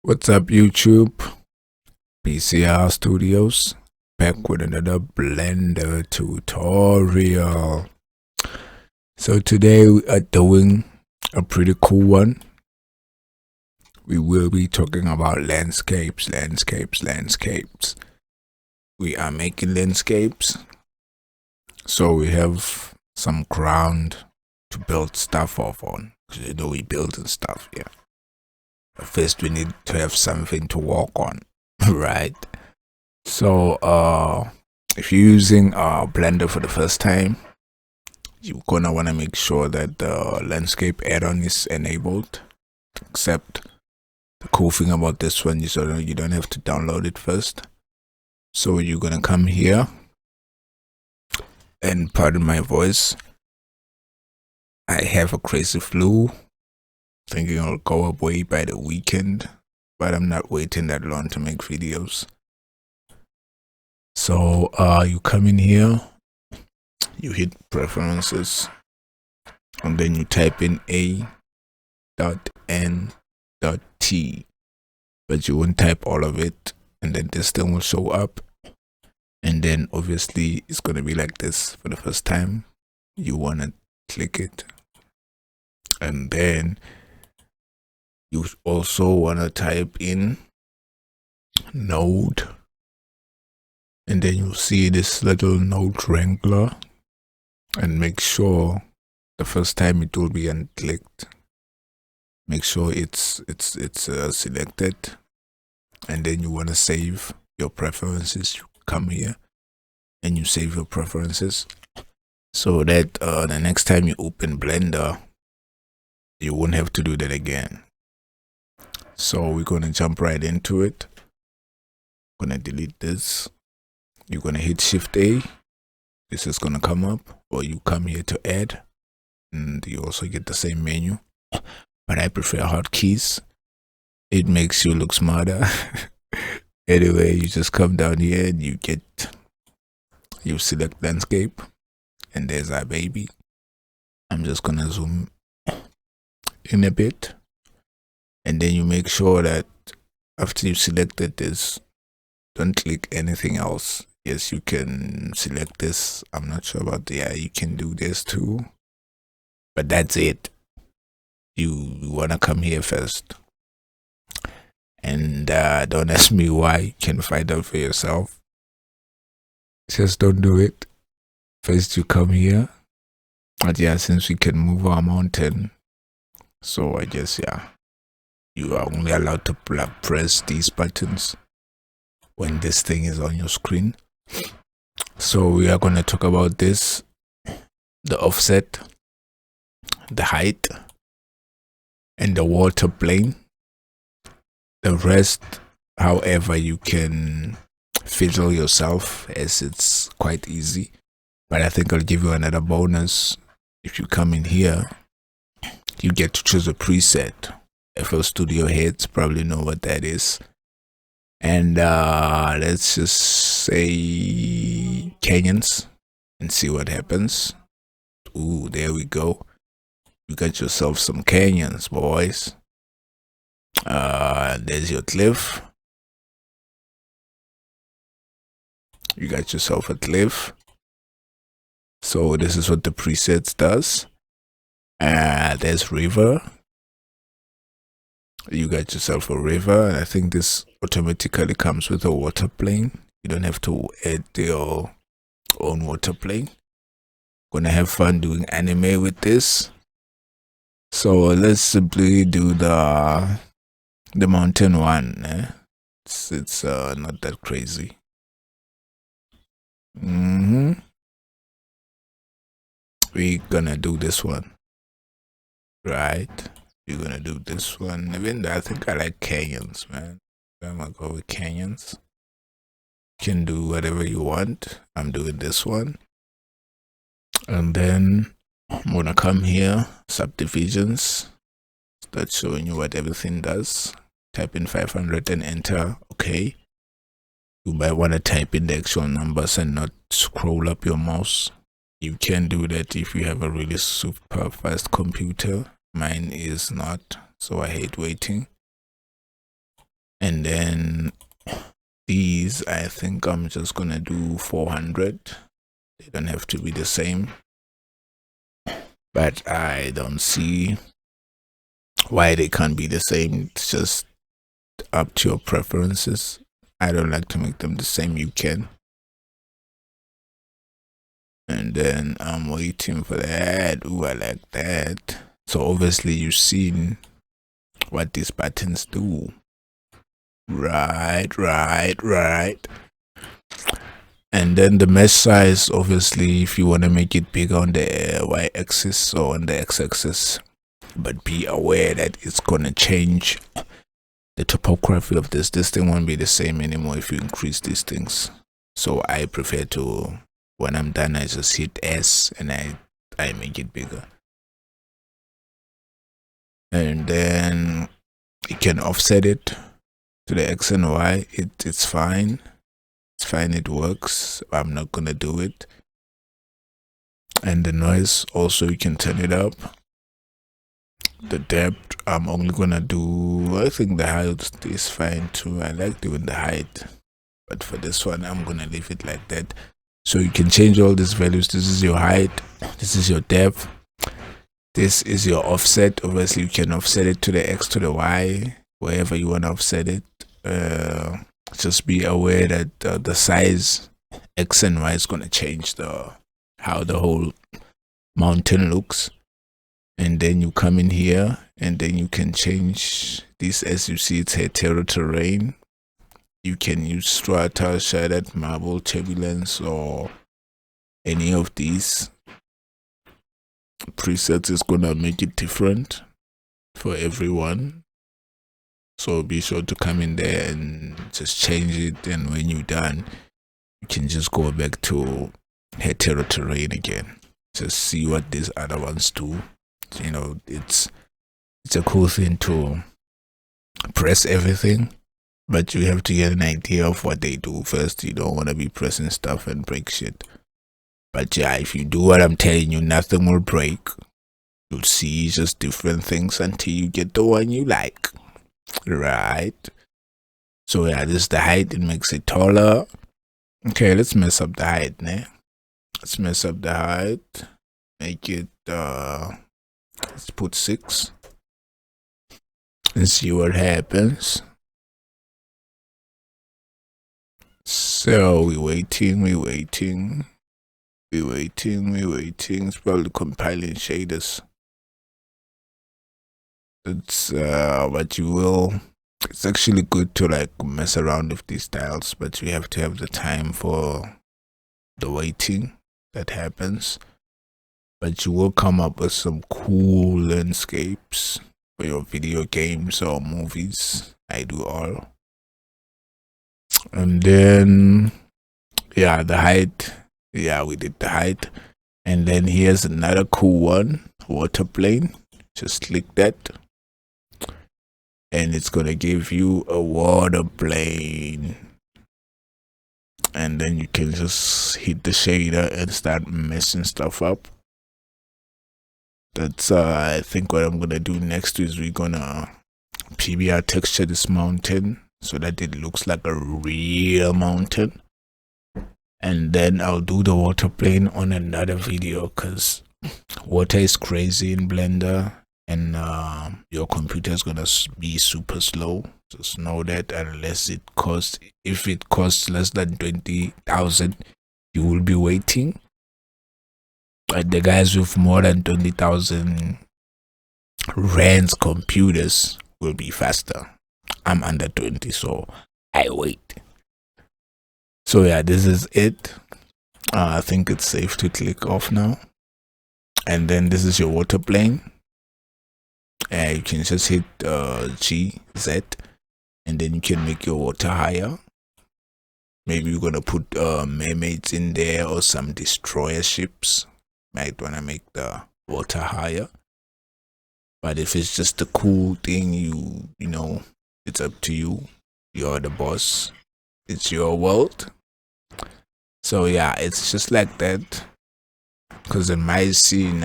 What's up, YouTube? PCR Studios back with another Blender tutorial. So today we are doing a pretty cool one. We will be talking about landscapes. We are making landscapes, so we have some ground to build stuff off on. Because we building stuff here. But first, we need to have something to walk on, right? So, if you're using Blender for the first time, you're gonna want to make sure that the landscape add-on is enabled. Except the cool thing about this one is you don't have to download it first. So you're gonna come here, and pardon my voice, I have a crazy flu. Thinking it'll go away by the weekend, but I'm not waiting that long to make videos. So you come in here, you hit preferences, and then you type in A.N.T, but you won't type all of it, and then this thing will show up, and then obviously it's gonna be like this for the first time. You wanna click it, and then you also wanna type in node, and then you'll see this little node wrangler, and make sure the first time it will be unclicked. Make sure it's selected, and then you want to save your preferences. You come here and you save your preferences, so that the next time you open Blender, you won't have to do that again. So we're gonna jump right into it. Gonna delete this. You're gonna hit Shift A. This is gonna come up, or you come here to add, and you also get the same menu. But I prefer hotkeys. It makes you look smarter. Anyway, you just come down here and you select landscape, and there's our baby. I'm just gonna zoom in a bit, and then you make sure that after you selected this, don't click anything else. Yes, you can select this. I'm not sure about you can do this too, but that's it. You wanna come here first, and don't ask me why. You can find out for yourself. Just don't do it. First you come here, but yeah, since we can move our mountain, so I guess you are only allowed to press these buttons when this thing is on your screen. So we are going to talk about this: the offset, the height, and the water plane. The rest, however, you can fiddle yourself, as it's quite easy. But I think I'll give you another bonus. If you come in here, you get to choose a preset. FL Studio heads probably know what that is. And let's just say canyons and see what happens. Ooh, there we go. You got yourself some canyons, boys. There's your cliff. You got yourself a cliff. So this is what the presets does. There's river. You got yourself a river, and I think this automatically comes with a water plane. You don't have to add your own water plane. Gonna have fun doing anime with this. So let's simply do the mountain one. It's not that crazy. We're gonna do this one, right? You're gonna do this one. Even though I think I like canyons, man. I'm gonna go with canyons. You can do whatever you want. I'm doing this one. And then I'm gonna come here, subdivisions. Start showing you what everything does. Type in 500 and enter. Okay. You might want to type in the actual numbers and not scroll up your mouse. You can do that if you have a really super fast computer. Mine is not, so I hate waiting. And then these, I think I'm just gonna do 400. They don't have to be the same, but I don't see why they can't be the same. It's just up to your preferences. I don't like to make them the same. You can. And then I'm waiting for that. Ooh, I like that. So obviously you've seen what these buttons do. Right. And then the mesh size, obviously, if you want to make it bigger on the y-axis or on the x-axis, but be aware that it's gonna change the topography of this. This thing won't be the same anymore if you increase these things. So I prefer to, when I'm done, I just hit S and I make it bigger. And then you can offset it to the X and Y. It's fine. It's fine, it works. I'm not gonna do it. And the noise also, you can turn it up. The depth, I'm only gonna do, I think the height is fine too. I like doing the height, but for this one I'm gonna leave it like that. So you can change all these values. This is your height, this is your depth, this is your offset. Obviously you can offset it to the X, to the Y, wherever you want to offset it. Just be aware that the size X and Y is going to change how the whole mountain looks. And then you come in here and then you can change this. As you see, it's hetero terrain. You can use strata, shaded, marble, turbulence, or any of these presets. Is going to make it different for everyone. So be sure to come in there and just change it, and when you're done, you can just go back to hetero terrain again. Just see what these other ones do. You know, it's a cool thing to press everything, but you have to get an idea of what they do first. You don't want to be pressing stuff and break shit. But yeah, if you do what I'm telling you, nothing will break. You'll see just different things until you get the one you like. Right. So yeah, this is the height. It makes it taller. Okay, let's mess up the height, né? Let's mess up the height. Make it let's put 6 and see what happens. So we're waiting. It's probably compiling shaders. It's but you will, it's actually good to like mess around with these styles, but you have to have the time for the waiting that happens. But you will come up with some cool landscapes for your video games or movies. I do all. And then yeah, the height. Yeah, we did the height. And then here's another cool one, water plane. Just click that and it's gonna give you a water plane, and then you can just hit the shader and start messing stuff up. That's I think what I'm gonna do next is we're gonna PBR texture this mountain so that it looks like a real mountain, and then I'll do the water plane on another video because water is crazy in Blender. And your computer is gonna be super slow. Just know that, unless if it costs less than 20,000, you will be waiting. But the guys with more than 20,000 rands computers will be faster. I'm under 20, so I wait. So yeah, this is it. I think it's safe to click off now. And then this is your water plane. You can just hit G, Z, and then you can make your water higher. Maybe you're gonna put mermaids in there or some destroyer ships. Might wanna make the water higher. But if it's just a cool thing, you know, it's up to you. You're the boss. It's your world. So yeah, it's just like that. Because in my scene,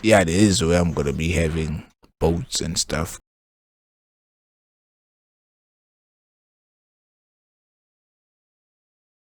yeah, it is where I'm gonna be having boats and stuff,